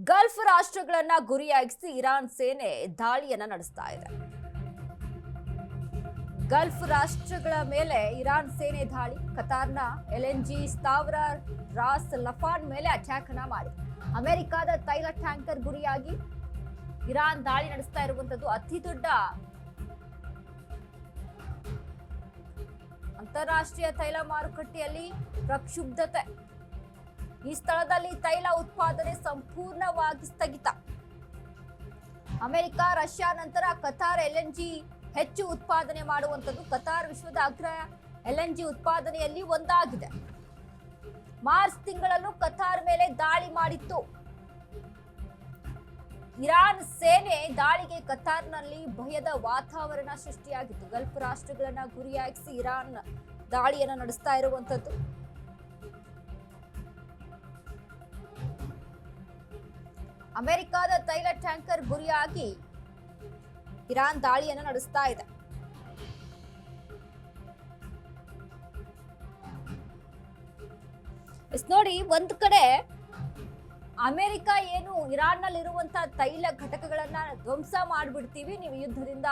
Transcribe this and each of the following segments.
Gulf ರಾಷ್ಟ್ರಗಳನ್ನ ಗುರಿಯಾಗಿಸಿ Iran ಸೇನೆ ದಾಳಿಯನ್ನ ನಡೆಸ್ತಾ ಇದೆ. ಗಲ್ಫ್ ರಾಷ್ಟ್ರಗಳ ಮೇಲೆ ಇರಾನ್ ಸೇನೆ ದಾಳಿ. ಕತಾರ್ನ ಎಲ್ಎನ್ಜಿ ಸ್ಥಾವರ ರಾಸ್ ಲಫಾನ್ ಮೇಲೆ ಅಟ್ಯಾಕ್ ಅನ್ನ ಮಾಡಿ ಅಮೆರಿಕದ ತೈಲ ಟ್ಯಾಂಕರ್ ಗುರಿಯಾಗಿ ಇರಾನ್ ದಾಳಿ ನಡೆಸ್ತಾ ಇರುವಂತದ್ದು ಅತಿ ದೊಡ್ಡ ಅಂತಾರಾಷ್ಟ್ರೀಯ ತೈಲ ಮಾರುಕಟ್ಟೆಯಲ್ಲಿ ಪ್ರಕ್ಷುಬ್ಧತೆ. ಈ ಸ್ಥಳದಲ್ಲಿ ತೈಲ ಉತ್ಪಾದನೆ ಸಂಪೂರ್ಣವಾಗಿ ಸ್ಥಗಿತ. ಅಮೆರಿಕ, ರಷ್ಯಾ ನಂತರ ಕತಾರ್ ಎಲ್ಎನ್ಜಿ ಹೆಚ್ಚು ಉತ್ಪಾದನೆ ಮಾಡುವಂತದ್ದು. ಕತಾರ್ ವಿಶ್ವದ ಅಗ್ರ ಎಲ್ಎನ್ಜಿ ಉತ್ಪಾದನೆಯಲ್ಲಿ ಒಂದಾಗಿದೆ. ಮಾರ್ಚ್ ತಿಂಗಳಲ್ಲೂ ಕತಾರ್ ಮೇಲೆ ದಾಳಿ ಮಾಡಿತ್ತು. ಇರಾನ್ ಸೇನೆ ದಾಳಿಗೆ ಕತಾರ್ನಲ್ಲಿ ಭಯದ ವಾತಾವರಣ ಸೃಷ್ಟಿಯಾಗಿತ್ತು. ಗಲ್ಫ್ ರಾಷ್ಟ್ರಗಳನ್ನ ಗುರಿಯಾಗಿಸಿ ಇರಾನ್ ದಾಳಿಯನ್ನು ನಡೆಸ್ತಾ ಇರುವಂತದ್ದು. ಅಮೆರಿಕದ ತೈಲ ಟ್ಯಾಂಕರ್ ಗುರಿಯಾಗಿ ಇರಾನ್ ದಾಳಿಯನ್ನು ನಡೆಸ್ತಾ ಇದೆ. ನೋಡಿ, ಒಂದ್ ಕಡೆ ಅಮೆರಿಕ ಏನು ಇರಾನ್ ನಲ್ಲಿ ಇರುವಂತಹ ತೈಲ ಘಟಕಗಳನ್ನ ಧ್ವಂಸ ಮಾಡ್ಬಿಡ್ತೀವಿ, ನೀವು ಯುದ್ಧದಿಂದ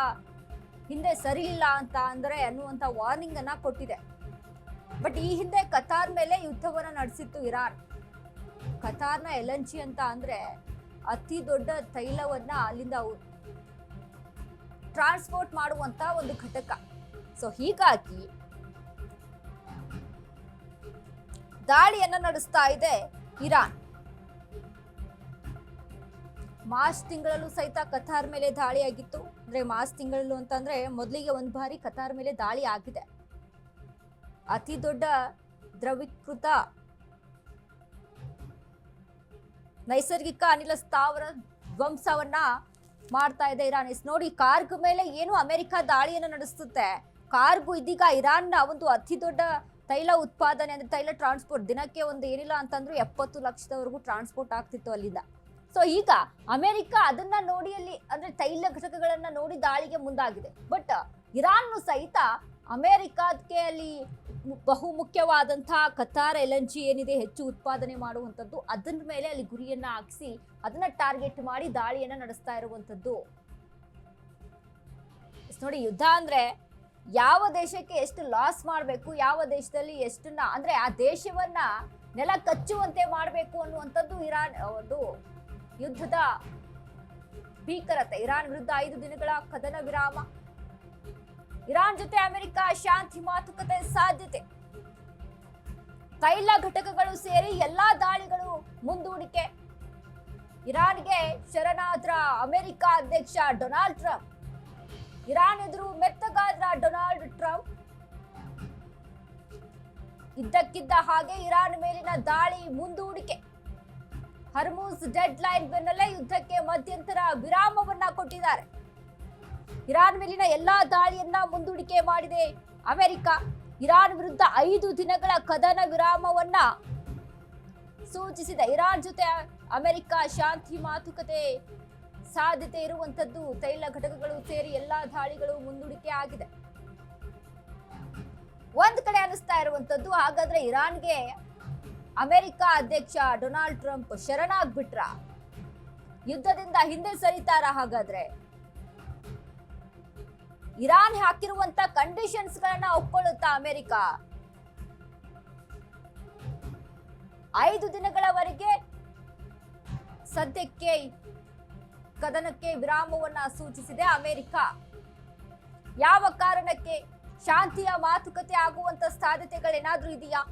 ಹಿಂದೆ ಸರಿ ಇಲ್ಲ ಅಂತ ಅಂದ್ರೆ ಅನ್ನುವಂತ ವಾರ್ನಿಂಗ್ ಅನ್ನ ಕೊಟ್ಟಿದೆ. ಬಟ್ ಈ ಹಿಂದೆ ಕತಾರ್ ಮೇಲೆ ಯುದ್ಧವನ್ನ ನಡೆಸಿತ್ತು ಇರಾನ್. ಕತಾರ್ನ ಎಲ್ಎನ್ಜಿ ಅಂತ ಅಂದ್ರೆ ಅತಿ ದೊಡ್ಡ ತೈಲವನ್ನ ಅಲ್ಲಿಂದ ಟ್ರಾನ್ಸ್ಪೋರ್ಟ್ ಮಾಡುವಂತ ಒಂದು ಘಟಕ. ಸೊ ಹೀಗಾಗಿ ದಾಳಿಯನ್ನ ನಡೆಸ್ತಾ ಇದೆ ಇರಾನ್. ಮಾರ್ಚ್ ತಿಂಗಳಲ್ಲೂ ಸಹಿತ ಕತಾರ್ ಮೇಲೆ ದಾಳಿ ಆಗಿತ್ತು. ಅಂದ್ರೆ ಮಾರ್ಚ್ ತಿಂಗಳಲ್ಲೂ ಅಂತಂದ್ರೆ ಮೊದಲಿಗೆ ಒಂದು ಬಾರಿ ಕತಾರ್ ಮೇಲೆ ದಾಳಿ ಆಗಿದೆ. ಅತಿ ದೊಡ್ಡ ದ್ರವೀಕೃತ ನೈಸರ್ಗಿಕ ಅನಿಲ ಸ್ಥಾವರ ಧ್ವಂಸವನ್ನ ಮಾಡ್ತಾ ಇದೆ ಇರಾನ್. ನೋಡಿ, ಕಾರ್ಗ್ ಮೇಲೆ ಏನು ಅಮೆರಿಕ ದಾಳಿಯನ್ನು ನಡೆಸುತ್ತೆ. ಕಾರ್ಗು ಇದೀಗ ಇರಾನ್ನ ಒಂದು ಅತಿ ದೊಡ್ಡ ತೈಲ ಉತ್ಪಾದನೆ, ಅಂದ್ರೆ ತೈಲ ಟ್ರಾನ್ಸ್ಪೋರ್ಟ್ ದಿನಕ್ಕೆ ಒಂದು ಏನಿಲ್ಲ ಅಂತಂದ್ರೂ 70 ಲಕ್ಷದವರೆಗೂ ಟ್ರಾನ್ಸ್ಪೋರ್ಟ್ ಆಗ್ತಿತ್ತು ಅಲ್ಲಿಂದ. ಸೊ ಈಗ ಅಮೆರಿಕ ಅದನ್ನ ನೋಡಿ ಅಲ್ಲಿ ಅಂದ್ರೆ ತೈಲ ಘಟಕಗಳನ್ನ ನೋಡಿ ದಾಳಿಗೆ ಮುಂದಾಗಿದೆ. ಬಟ್ ಇರಾನ್ ಸಹಿತ ಅಮೆರಿಕಕ್ಕೆ ಅಲ್ಲಿ ಬಹು ಮುಖ್ಯವಾದಂತಹ ಕತಾರ್ ಎಲ್ಎನ್ಜಿ ಏನಿದೆ ಹೆಚ್ಚು ಉತ್ಪಾದನೆ ಮಾಡುವಂಥದ್ದು, ಅದನ್ನ ಮೇಲೆ ಅಲ್ಲಿ ಗುರಿಯನ್ನ ಹಾಕಿಸಿ ಅದನ್ನ ಟಾರ್ಗೆಟ್ ಮಾಡಿ ದಾಳಿಯನ್ನ ನಡೆಸ್ತಾ ಇರುವಂತದ್ದು. ನೋಡಿ, ಯುದ್ಧ ಅಂದ್ರೆ ಯಾವ ದೇಶಕ್ಕೆ ಎಷ್ಟು ಲಾಸ್ ಮಾಡಬೇಕು, ಯಾವ ದೇಶದಲ್ಲಿ ಎಷ್ಟನ್ನ ಅಂದ್ರೆ ಆ ದೇಶವನ್ನ ನೆಲ ಕಚ್ಚುವಂತೆ ಮಾಡಬೇಕು ಅನ್ನುವಂಥದ್ದು ಇರಾನ್ ಒಂದು ಯುದ್ಧದ ಭೀಕರತೆ. ಇರಾನ್ ವಿರುದ್ಧ 5 ದಿನಗಳ ಕದನ ವಿರಾಮ. ಇರಾನ್ ಜೊತೆ ಅಮೆರಿಕ ಶಾಂತಿ ಮಾತುಕತೆ ಸಾಧ್ಯತೆ. ತೈಲ ಘಟಕಗಳು ಸೇರಿ ಎಲ್ಲಾ ದಾಳಿಗಳು ಮುಂದೂಡಿಕೆ. ಇರಾನ್ಗೆ ಶರಣಾದ್ರ ಅಮೆರಿಕ ಅಧ್ಯಕ್ಷ ಡೊನಾಲ್ಡ್ ಟ್ರಂಪ್. ಇರಾನ್ ಎದುರು ಮೆತ್ತಗಾದ್ರ ಡೊನಾಲ್ಡ್ ಟ್ರಂಪ್. ಇದ್ದಕ್ಕಿದ್ದ ಹಾಗೆ ಇರಾನ್ ಮೇಲಿನ ದಾಳಿ ಮುಂದೂಡಿಕೆ. ಹರ್ಮುಜ್ ಡೆಡ್ ಲೈನ್ ಬೆನ್ನಲ್ಲೇ ಯುದ್ಧಕ್ಕೆ ಮಧ್ಯಂತರ ವಿರಾಮವನ್ನ ಕೊಟ್ಟಿದ್ದಾರೆ. ಇರಾನ್ ಮೇಲಿನ ಎಲ್ಲಾ ದಾಳಿಯನ್ನ ಮುಂದೂಡಿಕೆ ಮಾಡಿದೆ ಅಮೆರಿಕ. ಇರಾನ್ ವಿರುದ್ಧ 5 ದಿನಗಳ ಕದನ ವಿರಾಮವನ್ನ ಸೂಚಿಸಿದೆ. ಇರಾನ್ ಜೊತೆ ಅಮೆರಿಕ ಶಾಂತಿ ಮಾತುಕತೆ ಸಾಧ್ಯತೆ ಇರುವಂತದ್ದು. ತೈಲ ಘಟಕಗಳು ಸೇರಿ ಎಲ್ಲಾ ದಾಳಿಗಳು ಮುಂದೂಡಿಕೆ ಆಗಿದೆ. ಒಂದ್ ಕಡೆ ಅನಿಸ್ತಾ ಇರುವಂತದ್ದು, ಹಾಗಾದ್ರೆ ಇರಾನ್ಗೆ ಅಮೆರಿಕ ಅಧ್ಯಕ್ಷ ಡೊನಾಲ್ಡ್ ಟ್ರಂಪ್ ಶರಣಾಗ್ಬಿಟ್ರ, ಯುದ್ಧದಿಂದ ಹಿಂದೆ ಸರಿತಾರ? ಹಾಗಾದ್ರೆ ಇರಾನ್ ಹಾಕಿರುವಂತ ಕಂಡೀಷನ್ಸ್ ಗಳನ್ನ ಒಪ್ಕೊಳ್ಳುತ್ತಾ ಅಮೆರಿಕ? 5 ದಿನಗಳವರೆಗೆ ಸದ್ಯಕ್ಕೆ ಕದನಕ್ಕೆ ವಿರಾಮವನ್ನ ಸೂಚಿಸಿದೆ ಅಮೆರಿಕ. ಯಾವ ಕಾರಣಕ್ಕೆ? ಶಾಂತಿಯ ಮಾತುಕತೆ ಆಗುವಂತ ಸಾಧ್ಯತೆಗಳೇನಾದ್ರೂ ಇದೆಯಾ?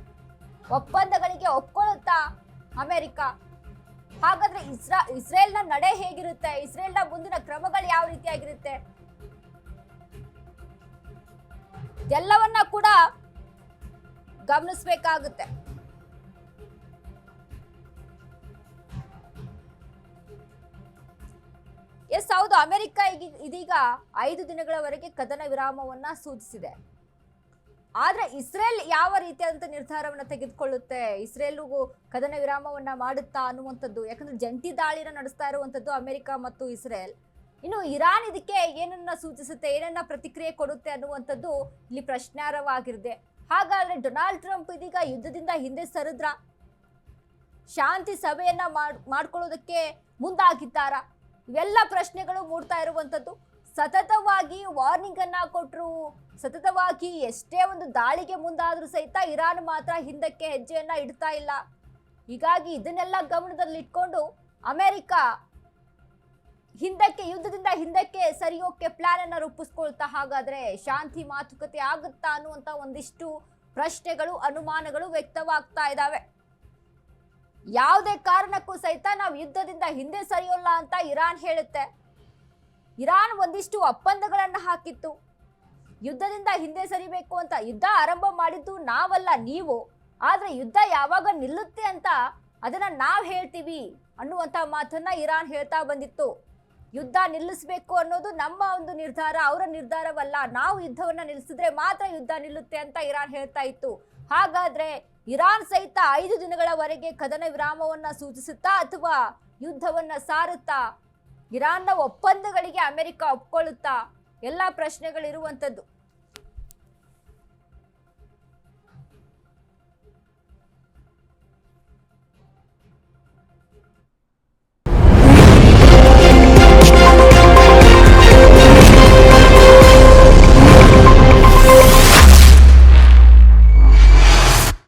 ಒಪ್ಪಂದಗಳಿಗೆ ಒಪ್ಕೊಳ್ಳುತ್ತಾ ಅಮೆರಿಕ? ಹಾಗಾದ್ರೆ ಇಸ್ರೇಲ್ನ ನಡೆ ಹೇಗಿರುತ್ತೆ? ಇಸ್ರೇಲ್ನ ಮುಂದಿನ ಕ್ರಮಗಳು ಯಾವ ರೀತಿಯಾಗಿರುತ್ತೆ? ಎಲ್ಲವನ್ನ ಕೂಡ ಗಮನಿಸಬೇಕಾಗುತ್ತೆ. ಹೌದು, ಅಮೆರಿಕ ಇದೀಗ 5 ದಿನಗಳವರೆಗೆ ಕದನ ವಿರಾಮವನ್ನ ಸೂಚಿಸಿದೆ. ಆದ್ರೆ ಇಸ್ರೇಲ್ ಯಾವ ರೀತಿಯಾದಂತ ನಿರ್ಧಾರವನ್ನ ತೆಗೆದುಕೊಳ್ಳುತ್ತೆ? ಇಸ್ರೇಲ್ಗೂ ಕದನ ವಿರಾಮವನ್ನ ಮಾಡುತ್ತಾ ಅನ್ನುವಂಥದ್ದು. ಯಾಕಂದ್ರೆ ಜಂಟಿ ದಾಳಿಯನ್ನ ನಡೆಸ್ತಾ ಇರುವಂತದ್ದು ಅಮೆರಿಕ ಮತ್ತು ಇಸ್ರೇಲ್. ಇನ್ನು ಇರಾನ್ ಇದಕ್ಕೆ ಏನನ್ನ ಸೂಚಿಸುತ್ತೆ, ಏನನ್ನ ಪ್ರತಿಕ್ರಿಯೆ ಕೊಡುತ್ತೆ ಅನ್ನುವಂಥದ್ದು ಇಲ್ಲಿ ಪ್ರಶ್ನಾರ್ಹವಾಗಿರುತ್ತೆ. ಹಾಗಾದ್ರೆ ಡೊನಾಲ್ಡ್ ಟ್ರಂಪ್ ಇದೀಗ ಯುದ್ಧದಿಂದ ಹಿಂದೆ ಸರಿದ್ರ? ಶಾಂತಿ ಸಭೆಯನ್ನ ಮಾಡ್ಕೊಳ್ಳೋದಕ್ಕೆ ಮುಂದಾಗಿದ್ದಾರಾ? ಇವೆಲ್ಲ ಪ್ರಶ್ನೆಗಳು ಮೂಡ್ತಾ ಇರುವಂತದ್ದು. ಸತತವಾಗಿ ವಾರ್ನಿಂಗ್ ಅನ್ನ ಕೊಟ್ಟರು, ಸತತವಾಗಿ ಎಷ್ಟೇ ಒಂದು ದಾಳಿಗೆ ಮುಂದಾದ್ರೂ ಸಹಿತ ಇರಾನ್ ಮಾತ್ರ ಹಿಂದಕ್ಕೆ ಹೆಜ್ಜೆಯನ್ನ ಇಡ್ತಾ ಇಲ್ಲ. ಹೀಗಾಗಿ ಇದನ್ನೆಲ್ಲ ಗಮನದಲ್ಲಿಟ್ಕೊಂಡು ಅಮೆರಿಕ ಯುದ್ಧದಿಂದ ಹಿಂದಕ್ಕೆ ಸರಿಯೋಕೆ ಪ್ಲಾನ್ ಅನ್ನ ರೂಪಿಸ್ಕೊಳ್ತಾ, ಹಾಗಾದ್ರೆ ಶಾಂತಿ ಮಾತುಕತೆ ಆಗುತ್ತಾ ಅನ್ನುವಂತ ಒಂದಿಷ್ಟು ಪ್ರಶ್ನೆಗಳು, ಅನುಮಾನಗಳು ವ್ಯಕ್ತವಾಗ್ತಾ ಇದ್ದಾವೆ. ಯಾವುದೇ ಕಾರಣಕ್ಕೂ ಸಹಿತ ನಾವು ಯುದ್ಧದಿಂದ ಹಿಂದೆ ಸರಿಯೋಲ್ಲ ಅಂತ ಇರಾನ್ ಹೇಳುತ್ತೆ. ಇರಾನ್ ಒಂದಿಷ್ಟು ಒಪ್ಪಂದಗಳನ್ನ ಹಾಕಿತ್ತು, ಯುದ್ಧದಿಂದ ಹಿಂದೆ ಸರಿಬೇಕು ಅಂತ. ಯುದ್ಧ ಆರಂಭ ಮಾಡಿದ್ದು ನಾವಲ್ಲ, ನೀವು. ಆದ್ರೆ ಯುದ್ಧ ಯಾವಾಗ ನಿಲ್ಲುತ್ತೆ ಅಂತ ಅದನ್ನ ನಾವ್ ಹೇಳ್ತೀವಿ ಅನ್ನುವಂತ ಮಾತನ್ನ ಇರಾನ್ ಹೇಳ್ತಾ ಬಂದಿತ್ತು. ಯುದ್ಧ ನಿಲ್ಲಿಸಬೇಕು ಅನ್ನೋದು ನಮ್ಮ ಒಂದು ನಿರ್ಧಾರ, ಅವರ ನಿರ್ಧಾರವಲ್ಲ. ನಾವು ಯುದ್ಧವನ್ನ ನಿಲ್ಲಿಸಿದ್ರೆ ಮಾತ್ರ ಯುದ್ಧ ನಿಲ್ಲುತ್ತೆ ಅಂತ ಇರಾನ್ ಹೇಳ್ತಾ ಇತ್ತು. ಹಾಗಾದ್ರೆ ಇರಾನ್ ಸಹಿತ 5 ದಿನಗಳವರೆಗೆ ಕದನ ವಿರಾಮವನ್ನ ಸೂಚಿಸುತ್ತಾ ಅಥವಾ ಯುದ್ಧವನ್ನ ಸಾರುತ್ತಾ? ಇರಾನ್ನ ಒಪ್ಪಂದಗಳಿಗೆ ಅಮೆರಿಕ ಒಪ್ಕೊಳ್ಳುತ್ತಾ? ಎಲ್ಲ ಪ್ರಶ್ನೆಗಳಿರುವಂತದ್ದು.